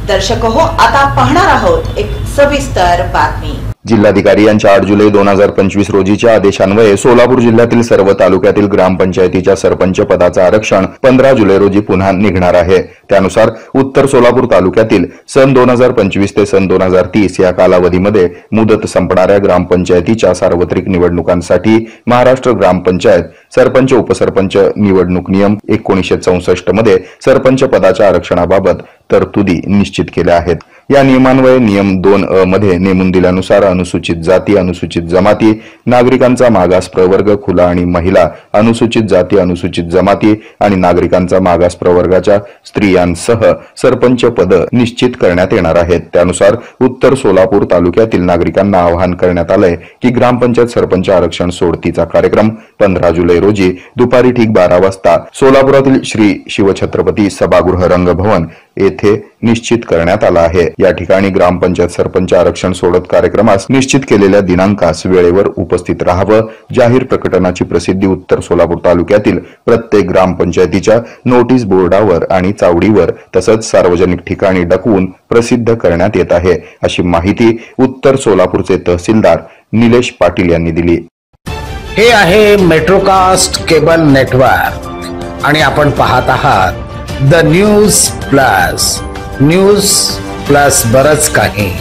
दर्शक हो, आता पाहणार आहोत एक सविस्तर बातमी। जिल्हाधिकारी यांच्या 8 जुलै 2025 रोजीच्या आदेशान्वये सोलापूर जिल्ह्यातील सर्व तालुक्यातील ग्रामपंचायतीच्या सरपंच पदाचं आरक्षण 15 जुलै रोजी पुन्हा निघणार आहे। त्यानुसार उत्तर सोलापूर तालुक्यातील सन 2025 ते सन 2030 या कालावधीमध्ये मुदत संपणाऱ्या ग्रामपंचायतीच्या सार्वत्रिक निवडणुकांसाठी महाराष्ट्र ग्रामपंचायत सरपंच उपसरपंच निवडणूक नियम 1964 मध्ये सरपंच पदाच्या आरक्षणाबाबत तरतुदी निश्चित केल्या आहेत। या नियमान्वये नियम 2 मध्ये नेमून दिल्यानुसार अनुसूचित जाती, अनुसूचित जमाती, नागरिकांचा मागास प्रवर्ग, खुला आणि महिला, अनुसूचित जाती, अनुसूचित जमाती आणि नागरिकांचा मागास प्रवर्गाच्या स्त्रियांसह सरपंच पद निश्चित करण्यात येणार आहेत। त्यानुसार उत्तर सोलापूर तालुक्यातील नागरिकांना आवाहन करण्यात आलंय की ग्रामपंचायत सरपंच आरक्षण सोडतीचा कार्यक्रम 15 जुलै रोजी दुपारी ठीक 12 वाजता सोलापुरातील श्री शिवछत्रपती सभागृह रंगभवन येथे निश्चित करण्यात आला आहे। या ठिकाणी ग्रामपंचायत सरपंच आरक्षण सोडत कार्यक्रमास निश्चित केलेल्या दिनांकास वेळेवर उपस्थित राहावं। जाहीर प्रकटनाची प्रसिद्धी उत्तर सोलापूर तालुक्यातील प्रत्येक ग्रामपंचायतीच्या नोटीस बोर्डावर आणि चावडीवर तसंच सार्वजनिक ठिकाणी डकवून प्रसिद्ध करण्यात येत आहे, अशी माहिती उत्तर सोलापूरचे तहसीलदार निलेश पाटील यांनी दिली। हे आहे मेट्रोकास्ट केबल नेटवर्क आणि आपण पाहत आहात द न्यूज प्लस बरच काही।